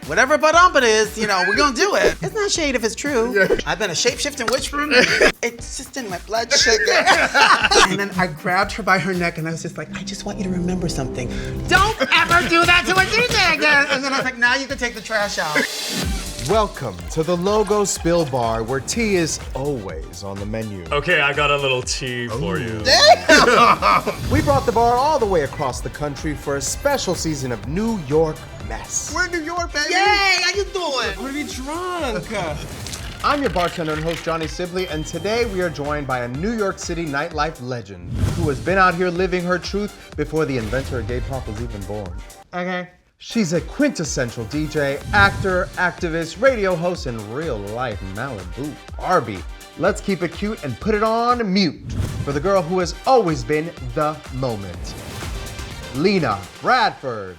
whatever but it is, you know, we're gonna do it. It's not shade if it's true. Yeah. I've been a shape-shifting witch for a minute. It's just in my blood sugar. And then I grabbed her by her neck and I was just like, I just want you to remember something. Don't ever do that to a DJ again. And then I was like, now you can take the trash out. Welcome to the Logo Spill Bar, where tea is always on the menu. Okay, I got a little tea for you. Damn! We brought the bar all the way across the country for a special season of New York Mess. We're in New York, baby. Yay, how you doing? I'm gonna be drunk. I'm your bartender and host, Johnny Sibilly, and today we are joined by a New York City nightlife legend who has been out here living her truth before the inventor of gay pop was even born. Okay. She's a quintessential DJ, actor, activist, radio host, and real-life Malibu Barbie. Let's keep it cute and put it on mute for the girl who has always been the moment, Lina Bradford.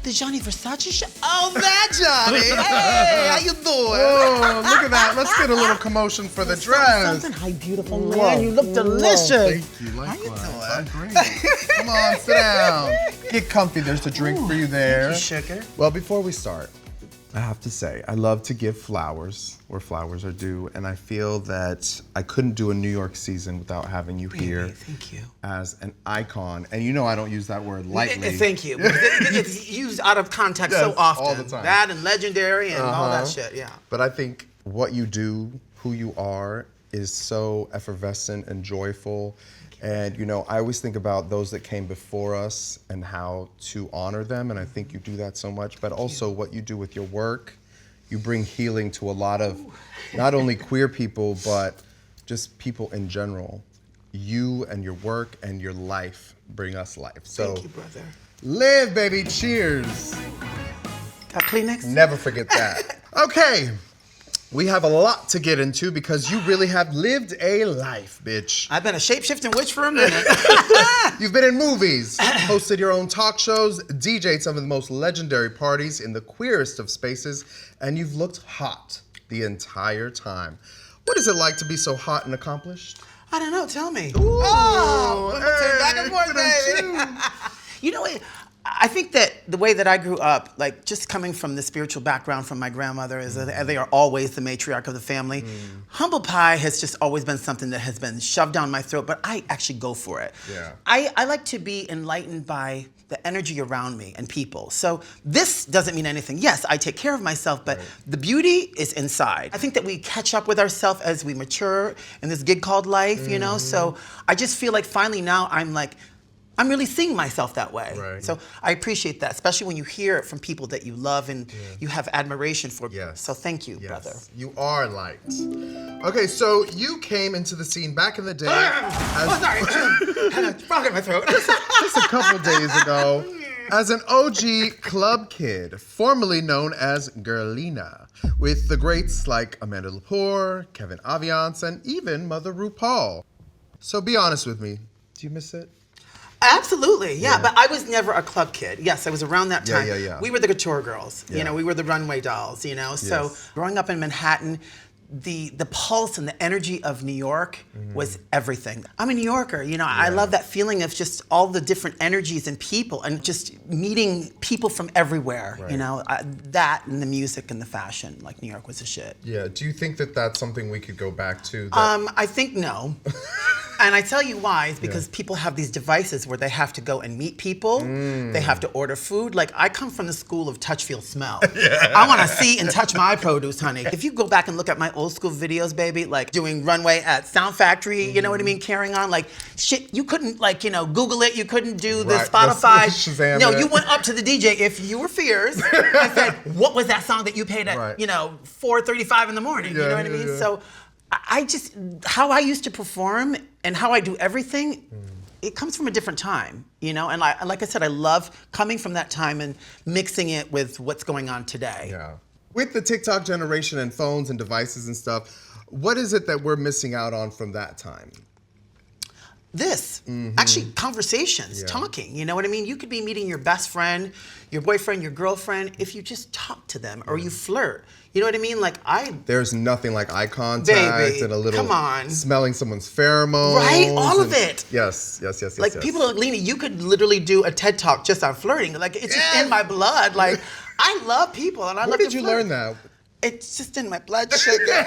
The Johnny Versace show? Oh, that Johnny! Hey, how you doing? Oh, look at that. Let's get a little commotion for the dress. Something. Hi, beautiful man. You look delicious. Thank you. Likewise. How you doing? I'm great. Come on, sit down. Get comfy. There's a drink for you there. Thank you, sugar. Well, before we start, I have to say, I love to give flowers where flowers are due, and I feel that I couldn't do a New York season without having you here. Thank you. As an icon. And you know I don't use that word lightly. Thank you. It's used out of context so often. All the time. That and legendary and all that shit, yeah. But I think what you do, who you are, is so effervescent and joyful. And you know, I always think about those that came before us and how to honor them, and I think you do that so much, but also what you do with your work. You bring healing to a lot of, not only queer people, but just people in general. You and your work and your life bring us life. So, thank you, brother. Live, baby, cheers. Got Kleenex? Never forget that. Okay. We have a lot to get into because you really have lived a life, bitch. I've been a shape-shifting witch for a minute. You've been in movies, hosted your own talk shows, DJ'd some of the most legendary parties in the queerest of spaces, and you've looked hot the entire time. What is it like to be so hot and accomplished? I don't know, tell me. Ooh, Hey, back and forth, baby. You know what? I think that the way that I grew up, like just coming from the spiritual background from my grandmother, is that they are always the matriarch of the family. Humble pie has just always been something that has been shoved down my throat, but I actually go for it. Yeah. I like to be enlightened by the energy around me and people. So this doesn't mean anything. Yes, I take care of myself, but the beauty is inside. I think that we catch up with ourselves as we mature in this gig called life, you know? So I just feel like finally now I'm really seeing myself that way. Right. So I appreciate that, especially when you hear it from people that you love and you have admiration for. Yes. So thank you, Yes. brother. You are liked. Okay, so you came into the scene back in the day. Oh, sorry. Had a frog in my throat. Just a couple days ago, as an OG club kid, formerly known as Girlina, with the greats like Amanda Lepore, Kevin Aviance, and even Mother RuPaul. So be honest with me, do you miss it? Absolutely, yeah, but I was never a club kid. Yes, I was around that time. Yeah. We were the couture girls, Yeah. you know, we were the runway dolls, you know. So growing up in Manhattan, the pulse and the energy of New York was everything. I'm a New Yorker, you know, I love that feeling of just all the different energies and people and just meeting people from everywhere, you know, that and the music and the fashion, like New York was the shit. Yeah, do you think that that's something we could go back to? I think no. And I tell you why, is because people have these devices where they have to go and meet people, they have to order food. Like, I come from the school of touch, feel, smell. I wanna see and touch my produce, honey. If you go back and look at my old school videos, baby, like doing runway at Sound Factory, you know what I mean, carrying on, like, shit, you couldn't, like, you know, Google it, you couldn't do the Spotify. No, you went up to the DJ, if you were fierce, and said, what was that song that you paid at, you know, 4:35 in the morning, you know what I mean? So, I just, how I used to perform and how I do everything, it comes from a different time, you know? And like I said, I love coming from that time and mixing it with what's going on today. Yeah. With the TikTok generation and phones and devices and stuff, what is it that we're missing out on from that time? this. Actually, conversations, talking. You know what I mean? You could be meeting your best friend, your boyfriend, your girlfriend, if you just talk to them or you flirt. You know what I mean? Like There's nothing like eye contact and a little come on. Smelling someone's pheromones. Right? All of it. Yes. Like people don't, Lina, you could literally do a TED Talk just on flirting. Like it's just in my blood. Like I love people and I love to Where did you flirt. learn that? It's just in my blood sugar.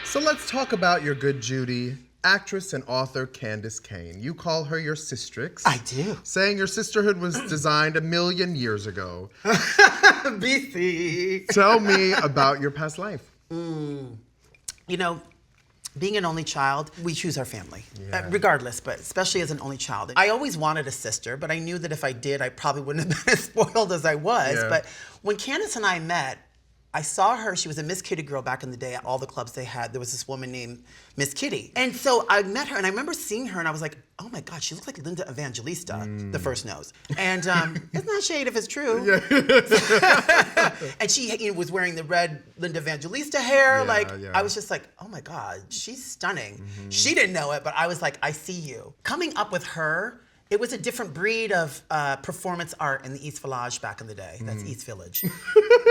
So let's talk about your good Judy, actress and author Candace Kane. You call her your sistrex. I do. Saying your sisterhood was designed 1,000,000 years ago. BC. Tell me about your past life. You know, being an only child, we choose our family, regardless, but especially as an only child. I always wanted a sister, but I knew that if I did, I probably wouldn't have been as spoiled as I was. Yeah. But when Candace and I met, I saw her, she was a Miss Kitty girl back in the day at all the clubs they had. There was this woman named Miss Kitty. And so I met her and I remember seeing her and I was like, oh my God, she looks like Linda Evangelista, the first nose. And isn't that shade if it's true? Yeah. And she was wearing the red Linda Evangelista hair. I was just like, oh my God, she's stunning. She didn't know it, but I was like, I see you. Coming up with her, it was a different breed of performance art in the East Village back in the day. That's East Village.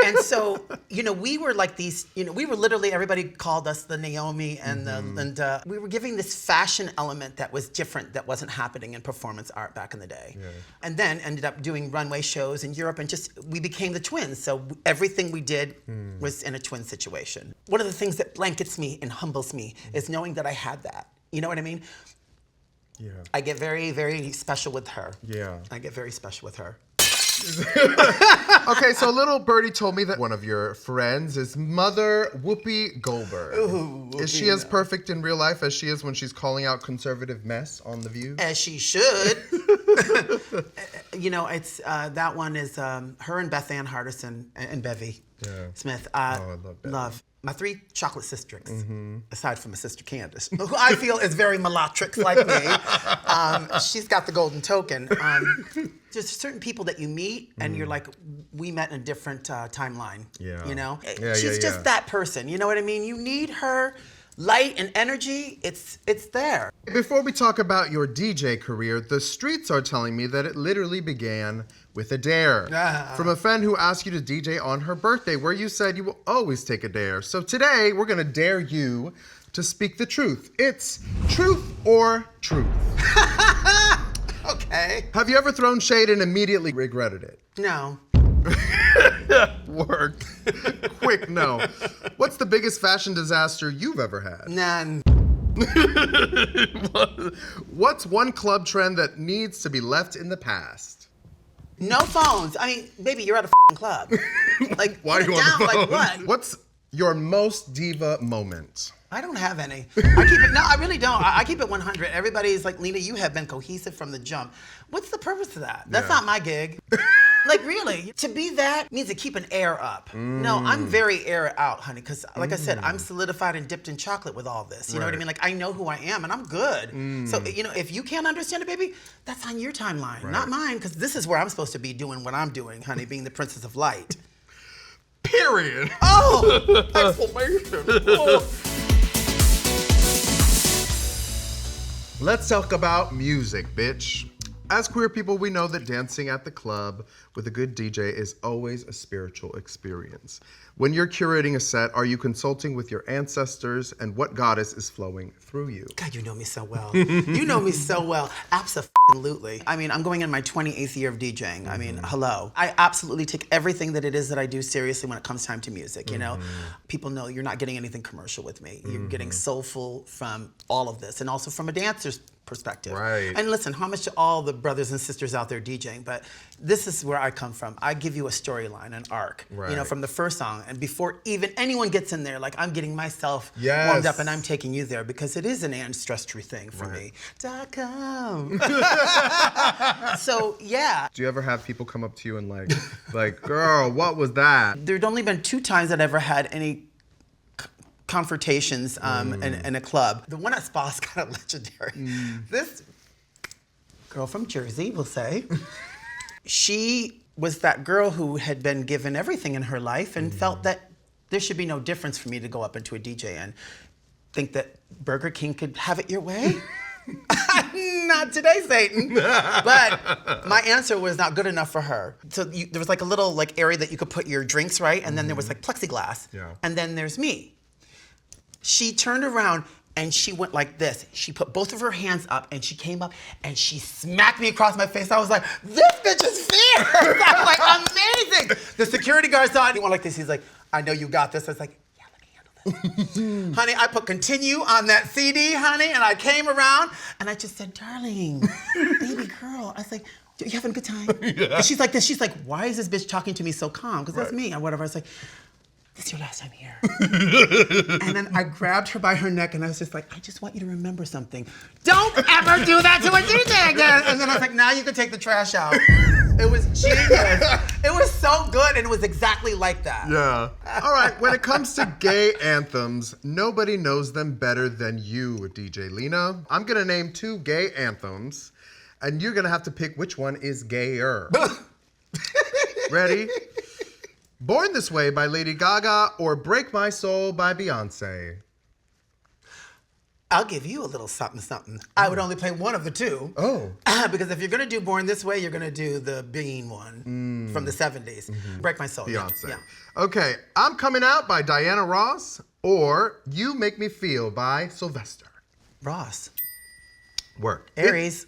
And so, you know, we were like these, you know, we were literally, everybody called us the Naomi and the Linda. We were giving this fashion element that was different, that wasn't happening in performance art back in the day. Yeah. And then ended up doing runway shows in Europe and just, we became the twins. So everything we did was in a twin situation. One of the things that blankets me and humbles me is knowing that I had that. You know what I mean? Yeah. I get very, very special with her. Yeah. I get very special with her. Okay, so little birdie told me that one of your friends is Mother Whoopi Goldberg. Ooh, Whoopi, is she as perfect in real life as she is when she's calling out conservative mess on The View? As she should. You know, it's that one is her and Beth Ann Hardison and Bevy Smith. I love Bevy. Love. My 3 chocolate sistrix, aside from my sister Candace, who I feel is very Malatrix like me. She's got the golden token. There's certain people that you meet and you're like, we met in a different timeline. Yeah. You know? She's just that person. You know what I mean? You need her light and energy. It's there. Before we talk about your DJ career, the streets are telling me that it literally began with a dare. From a friend who asked you to DJ on her birthday, where you said you will always take a dare. So today, we're gonna dare you to speak the truth. It's truth or truth. Okay. Have you ever thrown shade and immediately regretted it? No. Worked. Quick no. What's the biggest fashion disaster you've ever had? None. What's one club trend that needs to be left in the past? No phones. I mean, baby, you're at a f***ing club. Like, why are you on the phone? Like what? What's your most diva moment? I don't have any. I keep it, no, I really don't. I keep it 100. Everybody's like, Lina, you have been cohesive from the jump. What's the purpose of that? That's not my gig. Like, really, to be that means to keep an air up. No, I'm very air out, honey, because like I said, I'm solidified and dipped in chocolate with all this. You know what I mean? Like, I know who I am, and I'm good. So, you know, if you can't understand it, baby, that's on your timeline, not mine, because this is where I'm supposed to be doing what I'm doing, honey, being the Princess of Light. Period. Oh, exclamation. Oh. Let's talk about music, bitch. As queer people, we know that dancing at the club with a good DJ is always a spiritual experience. When you're curating a set, are you consulting with your ancestors and what goddess is flowing through you? God, you know me so well. You know me so well. Absolutely. I mean, I'm going in my 28th year of DJing. I mean, hello. I absolutely take everything that it is that I do seriously when it comes time to music, you know? People know you're not getting anything commercial with me. You're getting soulful from all of this and also from a dancer's perspective. Right. And listen, homage to all the brothers and sisters out there DJing, but this is where I come from. I give you a storyline, an arc, you know, from the first song. And before even anyone gets in there, like I'm getting myself warmed up and I'm taking you there because it is an and stress-free thing for me. .com. So, yeah. Do you ever have people come up to you and like, girl, what was that? There'd only been 2 times that I ever had any confrontations in a club. The one at Spa's kind of legendary. This girl from Jersey, we'll say, she was that girl who had been given everything in her life and felt that there should be no difference for me to go up into a DJ and think that Burger King could have it your way. Not today, Satan. But my answer was not good enough for her. So there was like a little like area that you could put your drinks, right? And then there was like plexiglass. Yeah. And then there's me. She turned around and she went like this. She put both of her hands up and she came up and she smacked me across my face. I was like, this bitch is fierce. I was like, amazing. The security guard saw it. He went like this. He's like, I know you got this. I was like, yeah, let me handle this. Honey, I put continue on that CD, honey, and I came around and I just said, darling, baby girl. I was like, you having a good time? Yeah. And she's like this. She's like, why is this bitch talking to me so calm? Because that's me or whatever. I was like, this is your last time here. And then I grabbed her by her neck and I was just like, I just want you to remember something. Don't ever do that to a DJ again. And then I was like, now you can take the trash out. It was genius. It was so good and it was exactly like that. Yeah. All right, when it comes to gay anthems, nobody knows them better than you, DJ Lina. I'm gonna name 2 gay anthems and you're gonna have to pick which one is gayer. Ready? Born This Way by Lady Gaga or Break My Soul by Beyonce? I'll give you a little something, something. I would only play one of the 2. Oh. Because if you're gonna do Born This Way, you're gonna do the Bean one from the 70s. Break My Soul. Beyonce. Yeah. Okay, I'm Coming Out by Diana Ross or You Make Me Feel by Sylvester? Ross. Work. Aries.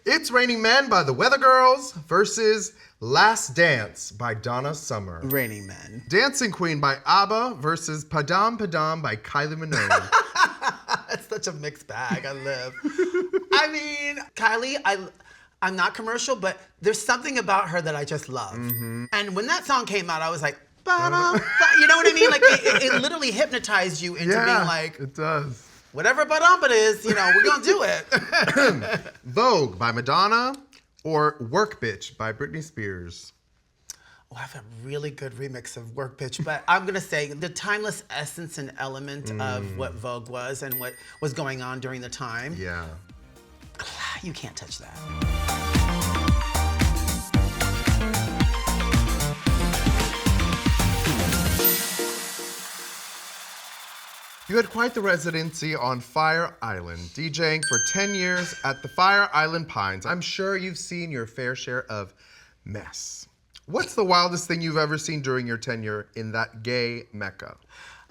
It's Raining Men by the Weather Girls versus Last Dance by Donna Summer. Raining Men. Dancing Queen by ABBA versus Padam Padam by Kylie Minogue. It's such a mixed bag. I live. I mean, Kylie, I'm not commercial, but there's something about her that I just love. And when that song came out, I was like, ba-dum, you know what I mean? Like it literally hypnotized you into being like, it does. Whatever ba-dum it is, you know, we're gonna do it. Vogue by Madonna or Work Bitch by Britney Spears? Oh, I have a really good remix of Work Bitch, but I'm gonna say the timeless essence and element of what Vogue was and what was going on during the time. Yeah. You can't touch that. You had quite the residency on Fire Island, DJing for 10 years at the Fire Island Pines. I'm sure you've seen your fair share of mess. What's the wildest thing you've ever seen during your tenure in that gay mecca?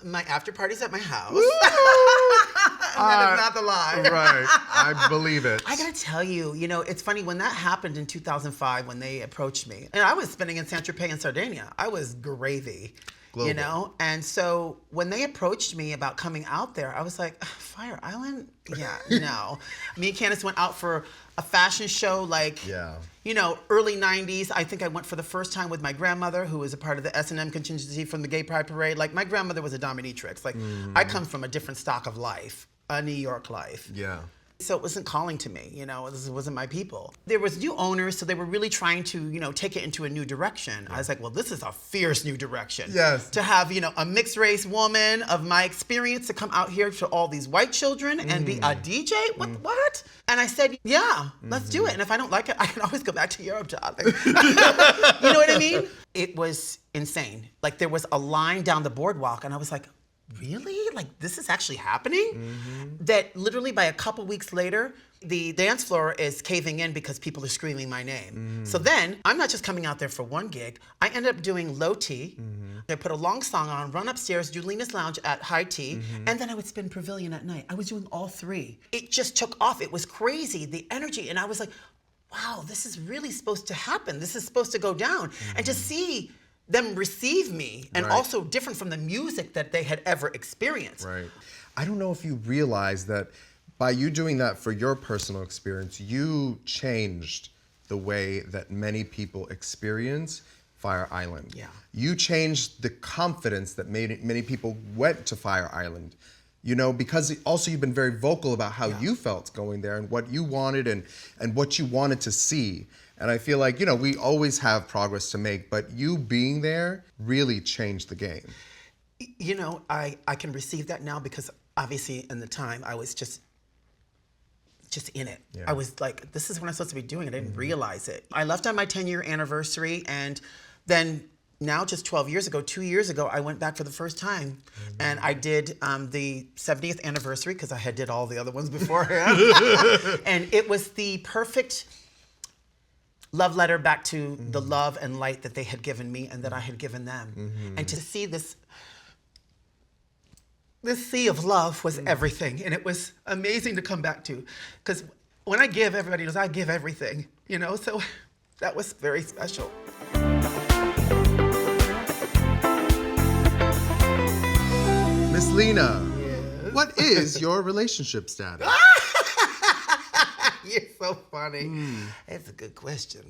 My after parties at my house. That is not the lie. Right, I believe it. I gotta tell you, you know, it's funny, when that happened in 2005, when they approached me, and I was spending in Saint-Tropez in Sardinia, I was gravy. Global. You know? And so when they approached me about coming out there, I was like, Fire Island? Yeah, no. Me and Candace went out for a fashion show, like, you know, early 90s. I think I went for the first time with my grandmother, who was a part of the S&M contingency from the Gay Pride Parade. Like, my grandmother was a dominatrix. Like, I come from a different stock of life, a New York life. Yeah. So it wasn't calling to me, you know, this wasn't my people. There was new owners, so they were really trying to, you know, take it into a new direction. I was like, well, this is a fierce new direction. Yes. To have, you know, a mixed race woman of my experience to come out here to all these white children and be a DJ? What? And I said, yeah, let's do it. And if I don't like it, I can always go back to Europe, darling. You know what I mean? It was insane. Like, there was a line down the boardwalk, and I was like, really? Like, this is actually happening? That literally by a couple weeks later, the dance floor is caving in because people are screaming my name. So then, I'm not just coming out there for one gig. I ended up doing low T. I put a long song on, run upstairs, do Lina's Lounge at high T, and then I would spin Pavilion at night. I was doing all 3. It just took off. It was crazy, the energy. And I was like, wow, this is really supposed to happen. This is supposed to go down. And to see them receive me, and also different from the music that they had ever experienced. Right. I don't know if you realize that by you doing that for your personal experience, you changed the way that many people experience Fire Island. Yeah. You changed the confidence that many people went to Fire Island. You know, because also you've been very vocal about how you felt going there and what you wanted and what you wanted to see. And I feel like, you know, we always have progress to make, but you being there really changed the game. You know, I can receive that now because obviously in the time I was just just in it. Yeah. I was like, this is what I'm supposed to be doing. I didn't realize it. I left on my 10-year anniversary, and then now just 12 years ago, 2 years ago, I went back for the first time. And I did the 70th anniversary, because I had did all the other ones beforehand. And it was the perfect love letter back to the love and light that they had given me and that I had given them. And to see this sea of love was everything. And it was amazing to come back to. Because when I give, everybody knows I give everything, you know? So that was very special. Miss Lina, what is your relationship status? You're so funny. That's a good question.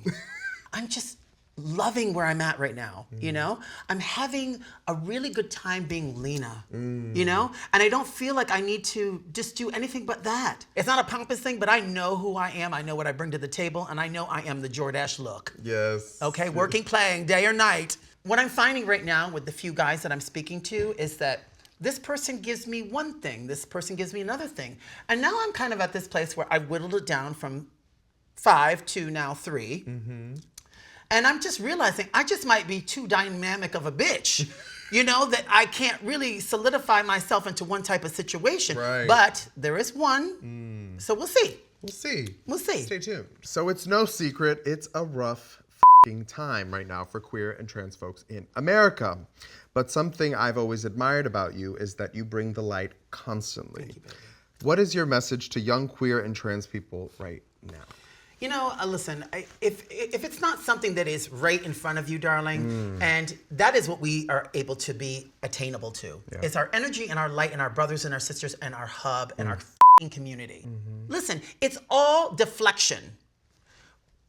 I'm just loving where I'm at right now, you know? I'm having a really good time being Lina, you know? And I don't feel like I need to just do anything but that. It's not a pompous thing, but I know who I am. I know what I bring to the table, and I know I am the Jordache look. Yes. Okay, working, playing, day or night. What I'm finding right now with the few guys that I'm speaking to is that this person gives me one thing, this person gives me another thing. And now I'm kind of at this place where I whittled it down from 5 to now 3. And I'm just realizing I just might be too dynamic of a bitch, you know, that I can't really solidify myself into one type of situation. Right. But there is one, so we'll see. We'll see. We'll see. Stay tuned. So it's no secret, it's a rough time right now for queer and trans folks in America. But something I've always admired about you is that you bring the light constantly. Thank you, baby. What is your message to young queer and trans people right now? You know, listen, if it's not something that is right in front of you, darling, and that is what we are able to be attainable to. Yeah. It's our energy and our light and our brothers and our sisters and our hub and our community. Listen, it's all deflection.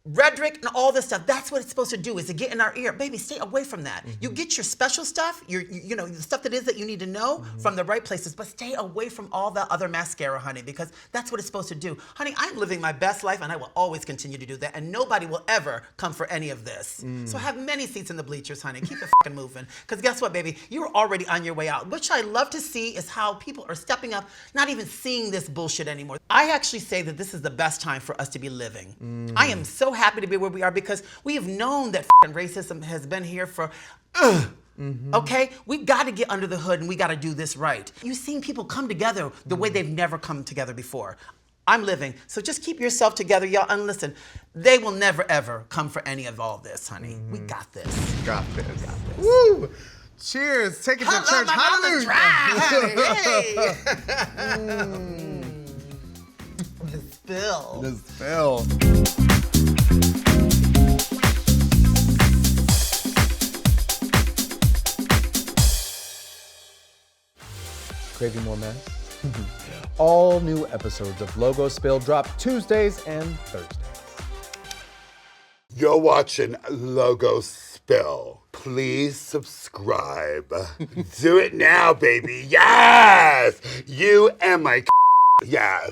Rhetoric and all this stuff, that's what it's supposed to do, is to get in our ear. Baby, stay away from that. You get your special stuff, you know, the stuff that you need to know from the right places, but stay away from all the other mascara, honey, because that's what it's supposed to do. Honey, I'm living my best life, and I will always continue to do that, and nobody will ever come for any of this. So I have many seats in the bleachers, honey. Keep it fucking moving, because guess what, baby? You're already on your way out. Which I love to see is how people are stepping up, not even seeing this bullshit anymore. I actually say that this is the best time for us to be living. I am so happy to be where we are because we have known that racism has been here for, okay? We've got to get under the hood and we got to do this right. You've seen people come together the way they've never come together before. I'm living, so just keep yourself together, y'all, and listen, they will never ever come for any of all this, honey. We got this. Got this. We got this. Woo! Cheers. Take it to church. Hallelujah. Hey. The spill. The spill. Craving more mess? All new episodes of Logo Spill drop Tuesdays and Thursdays. You're watching Logo Spill. Please subscribe. Do it now, baby. Yes! You and my yes.